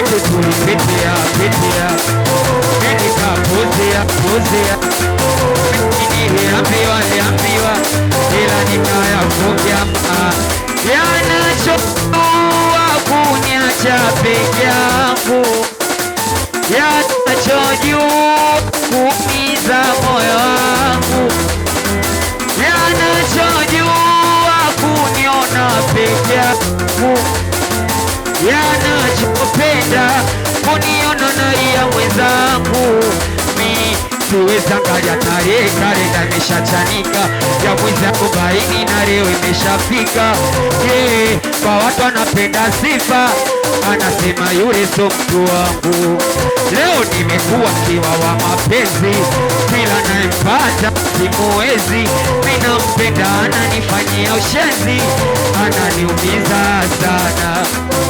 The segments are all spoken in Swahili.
mengi tulipitia pitia, mengi kapuzia niliambiwa ila nikayafungia yanachoua kuniacha peke yangu, yanachojua kuumiza moyo wangu, yanachojua kuniona peke yangu, yanachopenda kuniona na ya mwenzangu. Siwezi angalia tarehe, kalenda imeshachanika ya mwezi 40 na leo imeshafika. Kwa watu wanapenda sifa, anasema yule so mtu wangu. Leo nimekuwa kiwa wa mapenzi, kila naempata simuwezi. Mina mpenda ananifanyia ushenzi, ananiumiza sana.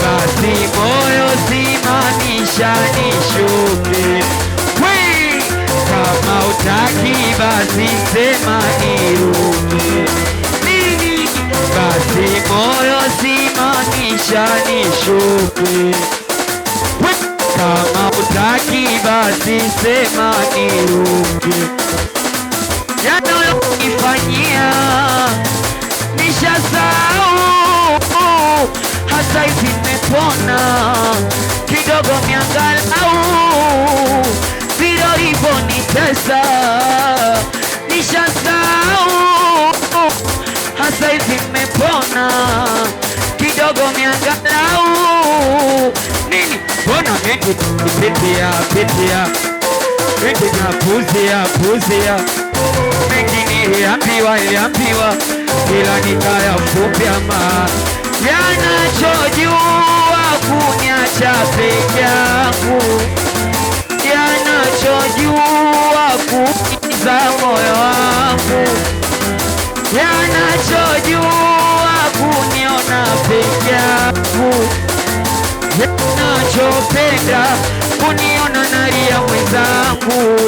Basi moyo simamisha nishuke, kama utaki basi sema niruke. Nini? Basi moyo simamisha nishuke, kama utaki basi sema niruke. Yanayonifanyia nishasahau, hasa hivi nimepona kidogo miangalau, vile ulivyonitesa nishasahau, hasa hivi nimepona kidogo miangalau. Nini? Mbona mengi pitia, mengi napuzia, mengi niliambiwa ila nikayafumbia yanachojua kuniacha peke yangu, yanachojua kuumiza moyo wangu, yanachojua kuniona peke yangu, yanachopenda kuniona nalia mwenzangu.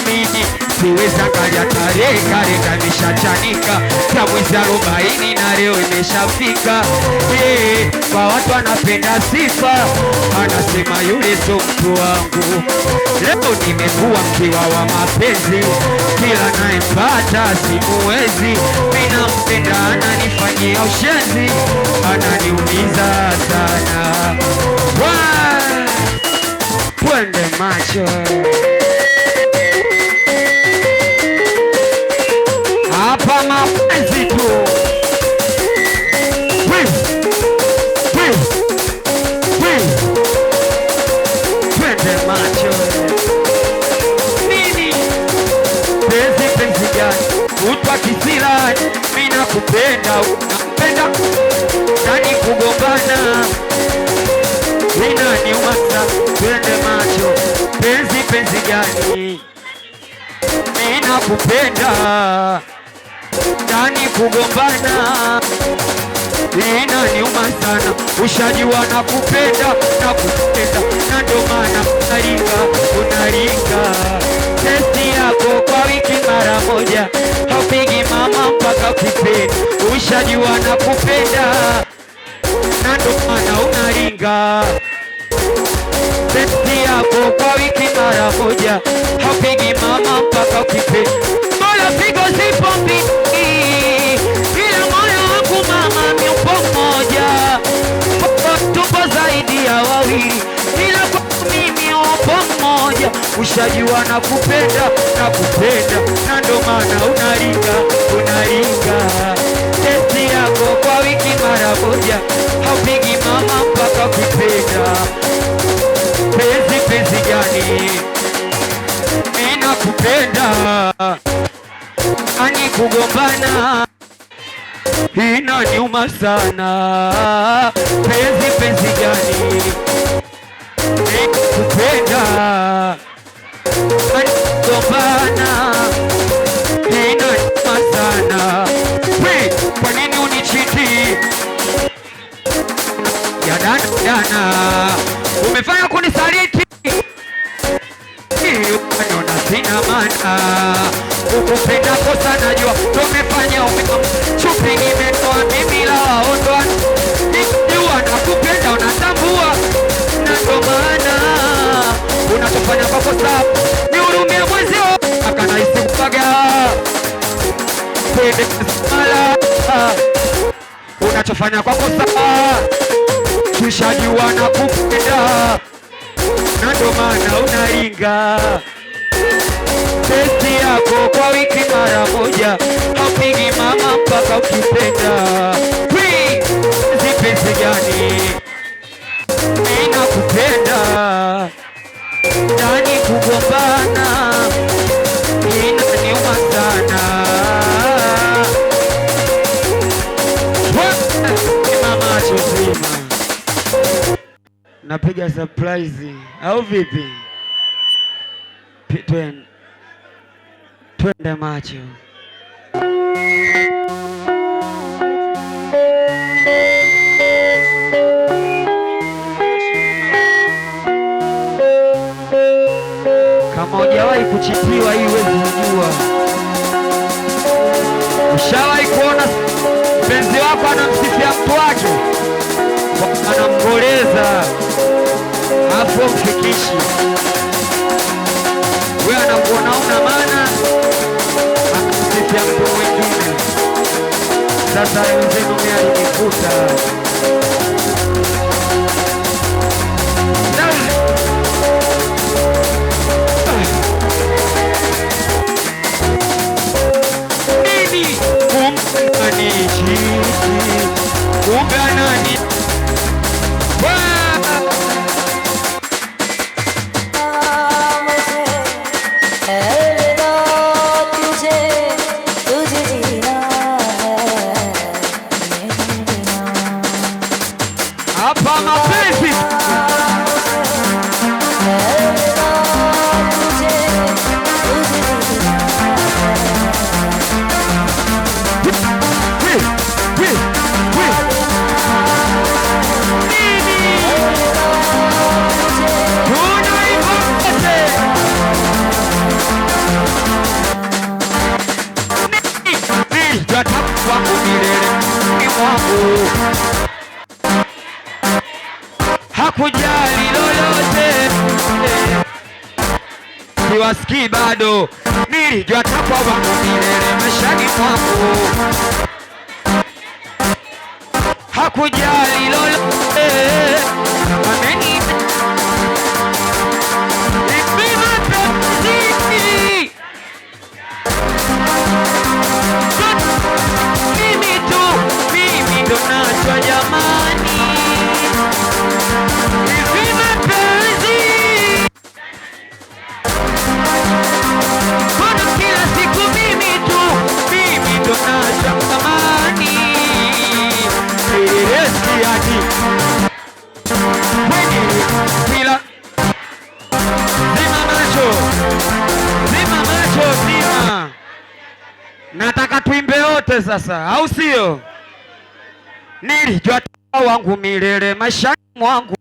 Mimi siwezi angalia tarehe, kalenda imeshachanika ya mwezi 40 na leo imeshafika. Kwa watu wanapenda sifa, anasema yule so mtu wangu. Leo nimekuwa mkiwa wa mapenzi, kila naempata simuwezi. Mina mpenda ananifanyia ushenzi, ananiumiza sana. Twende macho hapa mapenzi tu, twende macho. Nini? Penzi gani? Utwa kisirani, mina kupenda unampenda, nani kugombana inaniuma sana. Twende macho. Penzi gani? Mina kupenda, nani kugombana inaniuma sana. Ushajua na kupenda, na ndo maana unaringa. Testi yako kwa wiki mara moja, haupigi mama mpaka ukipenda. Ushajua na kupenda, na ndo maana unaringa. Testi yako kwa wiki mara moja, haupigi mama mpaka ukipenda. Mola pigo zipo mbili, ila moyo wangu mama miupo mmoja. Tupo zaidi ya wawili, ila kwa mimi upo mmoja. Ushajua na kupenda, na ndo maana unaringa. Testi yako kwa wiki mara moja, haupigi mama mpaka ukipenda. Penzi gani? Mina kupenda, ani kugombana inaniuma sana. Penzi gani? Mina kupenda, ani kugombana inaniuma sana. Kwa nini unichiti? Ya dana umefanya kunisaliti, ukaniona sina maana. Ukupenda kosa najua, tumefanya chupi nimetoa mimi la waondoa. Nijua na kupenda unatambua, na ndo maana kosa, nihurumie mwenzio akanahisi kupaga. Twende mala, unachofanya kwa kosa, tushajua na kupenda, na ndo maana unaringa. Testi yako kwa wiki mara moja, haupigi mama mpaka ukipenda. Zipesi gani ninakupenda, nani kugombana inaniuma sana. Mama chozima napiga surprise au vipi? Twende macho. Kama hujawahi kuchitiwa hii huwezi kujua. Ushawahi kuona mpenzi wako anamsifia mtu wake, anamgoleza afu mfikishi, wewe anakuona una maana, anamsifia mtu mwingine. Sasa wenzenu mimi alinikuta Kumbanani hapa mapenzi hakujali lolote, siwasikii bado, nilijua takwa wangu milele maishani mwangu. Hakujali lolote, ameni mimi ndo nachwa jamani. Hivi mapenzi mbona kila siku mimi ndo nachwa jamani. Eski hadi wenye kila zima macho zima. Nataka tuimbe wote sasa, au sio? Nilijua wangu milele maishani mwangu,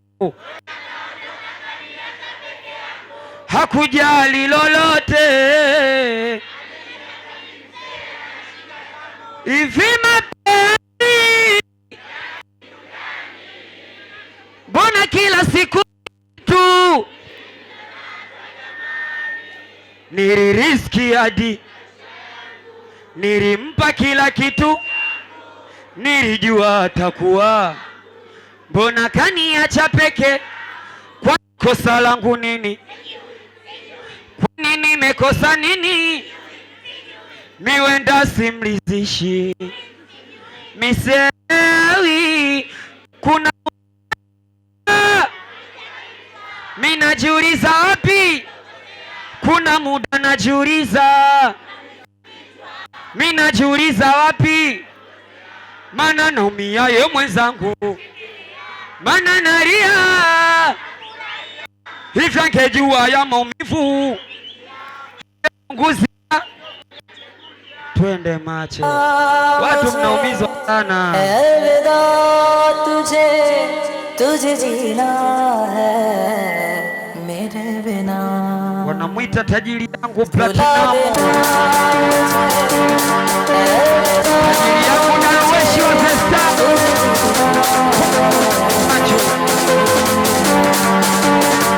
hakujali lolote. Hivi mapenzi mbona kila siku tu, niliriski hadi nilimpa kila kitu, nilijua atakuwa, mbona kaniacha peke? Kwa kosa langu nini? Kwa nini nimekosa nini? Miwenda simlizishi misewi, kuna minajiuliza wapi, kuna muda najiuliza, minajiuliza wapi, mana naumia ye mwenzangu, mana nalia hivyo angejua ya maumivu nguzia. Twende macho, watu mnaumizwa sana. तुझे जीना है मेरे बिना. Wanamwita tajiri yangu Platinum, tajiri yangu Darweshi wa Zesta.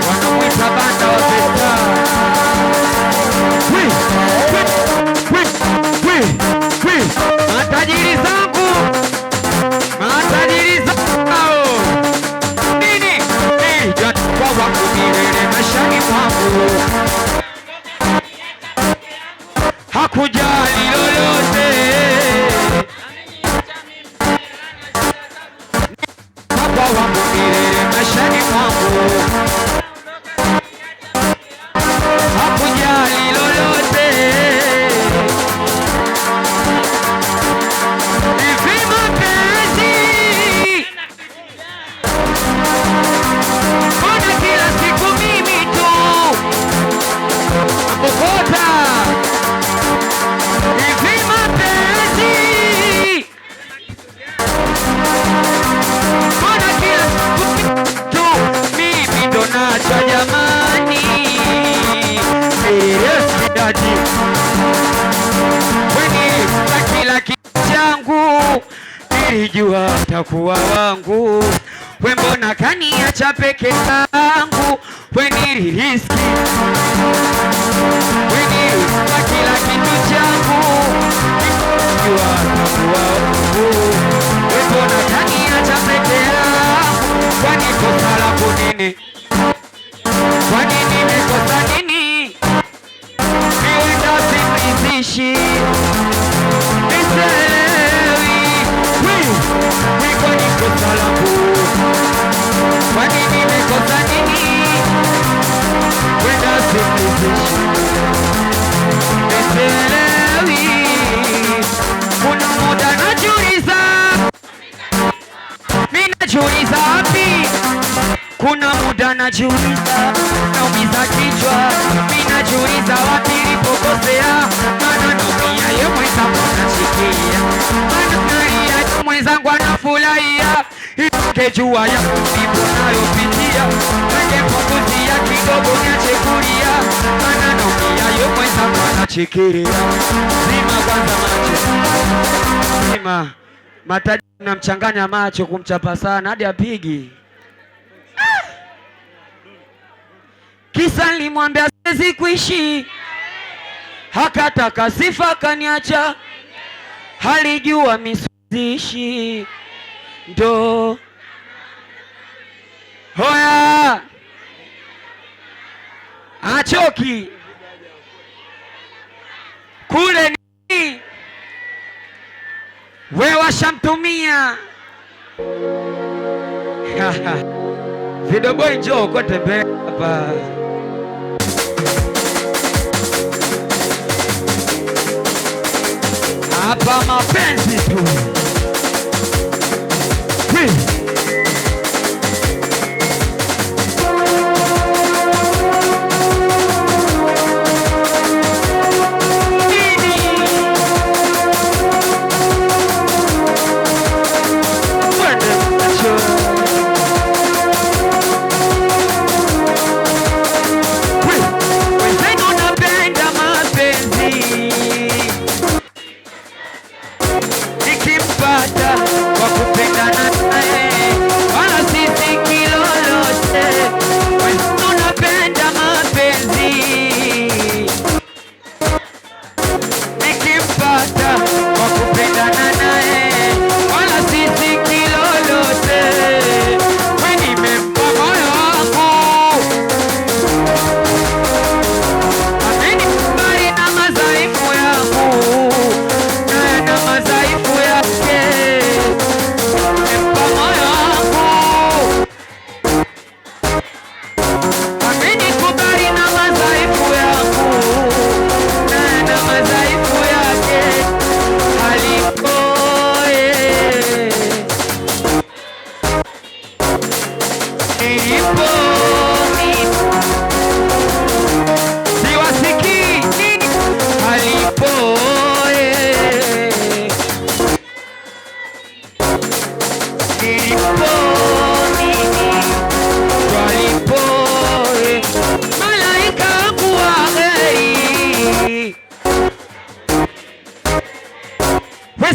Wanamwita banda wa Zesta. nilijua utakuwa wangu, we mbona kaniacha peke yangu, we niliriski, we niliriski kila kitu changu, nilijua utakuwa wangu, we mbona kaniacha peke yangu, kwani kosa langu nini? Kwani nimekosa nini? Niwenda sinizishi niselewi, kwani kosa langu? Kwani nimekosa nini? Wenda sinizishi niselewi. Kuna muda najiuliza, mimi najiuliza wapi? Kuna muda najiuliza, naumiza kichwa, mimi najiuliza wapi nilipokosea, maana naumia yeye mwenzangu anashikia, maana nalia yeye mwenzangu anafurahia, ikejua ya msibu nayopitia, ningepunguzia kidogo niache kulia, maana naumia yeye mwenzangu anachikiria. Zima kwanza macho, zima mataji namchanganya macho kumchapa sana hadi apigi. Kisa nilimwambia siwezi kuishi, hakataka sifa kaniacha, halijua misishi ndo hoya achoki kule ni we washamtumia. Video boy njoo kote mbele hapa. Hapa mapenzi tu.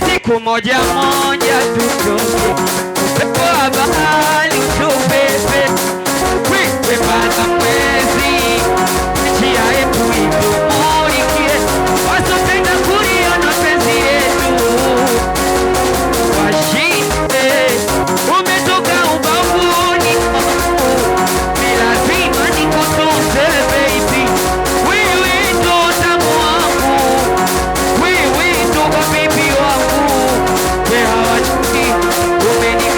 Siku moja moja tutoke upepo wa bahari tupepe, wewe bana mwezi njia yetu itumulikie, wasopenda kuliona penzi letu washinde. Umetoka ubavuni ni lazima nikutunze baby, wewe ndo tamu wangu, wewe ndo baby wangu. Umeni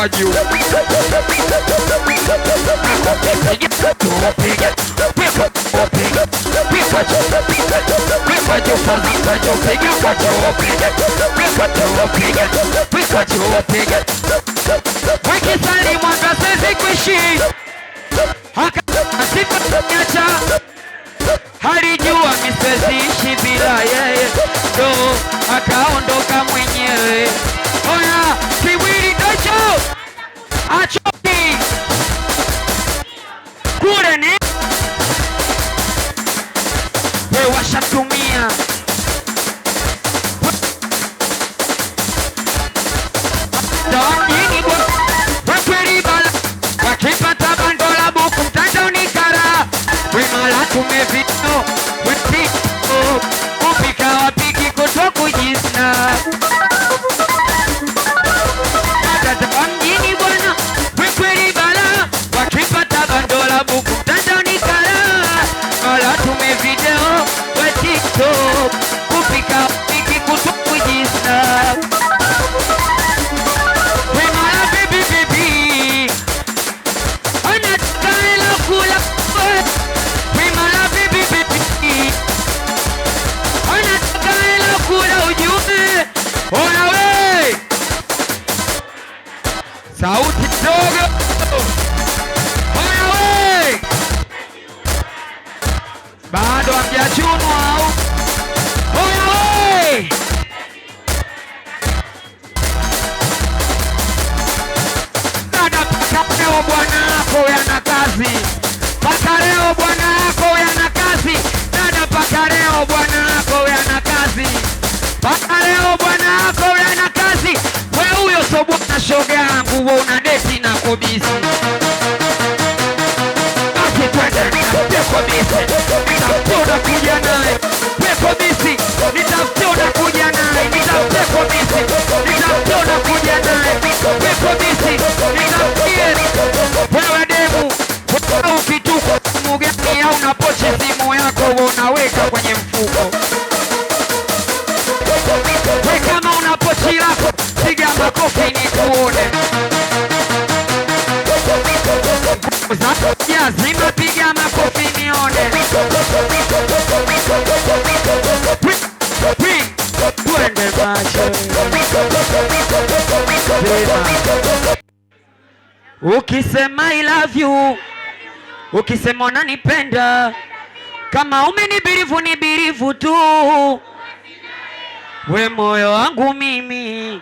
kwa juu. Wakisali mwanga sisi kuishi Hakasifanyacha halijua misweziishi bila yeye, ndo akaondoka mwenyewe. Oya kiwili docho achoki kule ni we washatumia ndawanyini kwa wakweli bala wakipata bandola buku mtandaoni kara wimala tumevino wetiko kupika wapiki kuto kujisna Natata mjini bwana wekweli bala wakipata bandola buku mtandaoni kara wala tumevideo wetiko kupika wapiki kuto kujisna sauti dogo. Oya we bado hamjachunwa au? Oya we dada paka leo bwana yako yana kazi. Paka leo bwana yako yana kazi. Dada paka leo bwana yako yana kazi. Paka leo bwana yako yana kazi. We huyo so bwana shoga yangu wewe una deti na kobisi. Basi twende nitafute kobisi. Nitafute kuja naye. We kobisi nitafute kuja naye. Nitafute kobisi. Nitafute kuja naye. We kobisi nitafute. Wewe demu wewe ukituko mugeni au unapoche simu yako unaweka kwenye mfuko. We kama una pochi lako piga makofi nikuone. Ya zima piga makofi nione. Twende macho. Ukisema I love you, ukisema unanipenda, kama umenibirivu ni birivu tu. We moyo wangu mimi,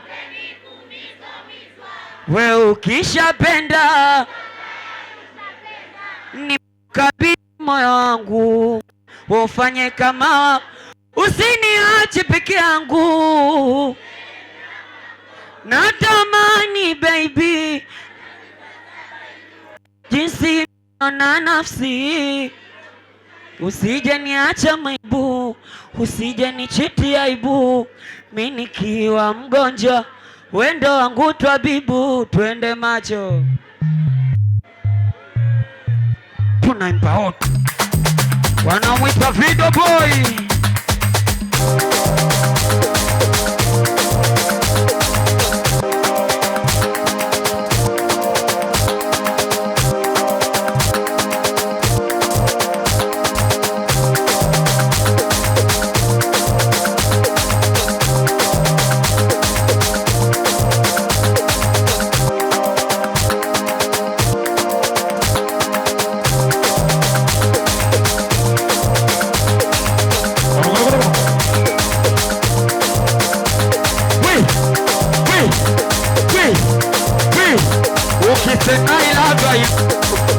we ukishapenda ni kabidhi moyo wangu, ufanye kama usiniache peke yangu. Natamani baby jinsi na nafsi, usije niacha maibu, usije nichiti aibu, mimi nikiwa mgonjwa wendo wangu twabibu. Twende macho tunaimba wote, wanamwita Video Boy.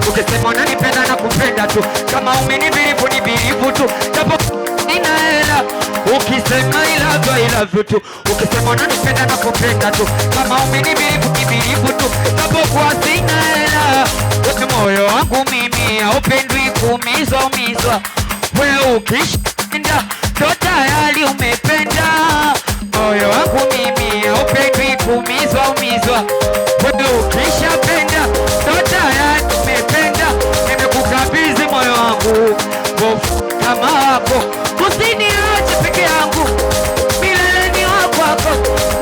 Ukisema unanipenda na kupenda tu, kama umenibirivu ni birivu tu, japo nina hela. Ukisema I love you tu, ukisema unanipenda na kupenda tu, kama umenibirivu ni birivu tu, japo kwa sina hela. Moyo wangu mimi haupendwi kuumizwa. We ukishapenda ndo tayari umependa. Moyo wangu mimi haupendwi kuumizwa. We ukishapenda ndo tayari umependa. Nimekukabidhi moyo wangu kama wako, usiniache peke yangu, milele ni wako.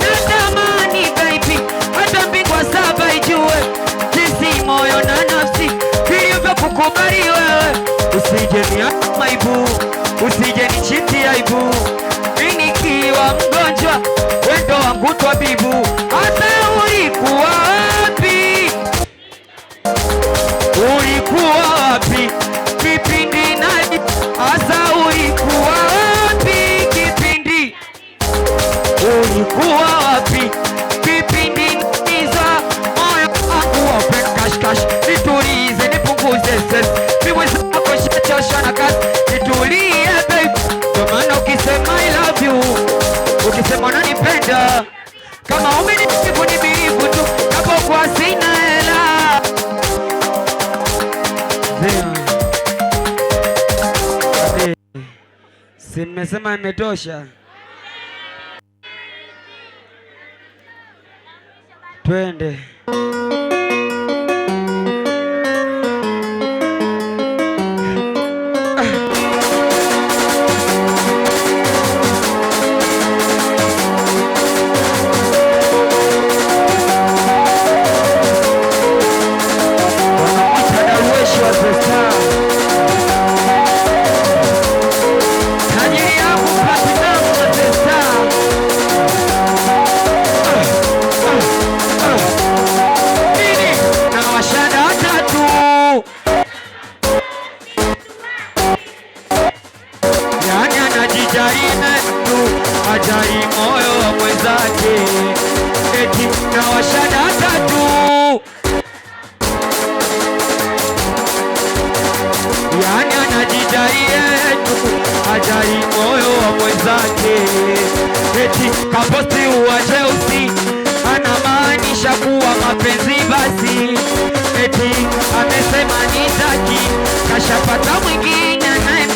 Natamani baby hata mbingwa saba ijue usije ni aibu, usije ni chiti aibu. Mimi nikiwa mgonjwa wendo wangu twabibu. Hata ulikuwa wapi? Ulikuwa wapi kipindi nani? Hasa ulikuwa wapi kipindi? Ulikuwa wapi kipindi niza moyo wangu open cash cash? Nitulize nipunguze stress, niweze kushachosha na kazi. Nitulie babe, kwa maana ukisema I love you, ukisema unanipenda, kama umenisifu ni bilivu tu, hapo kwa sina hela. Si mmesema imetosha? Twende. Ajali moyo wa mwenzake, eti na washada tatu. Yani anajidai yetu, ajali moyo wa mwenzake, eti kaposti uwajeusi, anamaanisha kuwa mapenzi basi, eti amesema nitaki, kashapata mwingine naye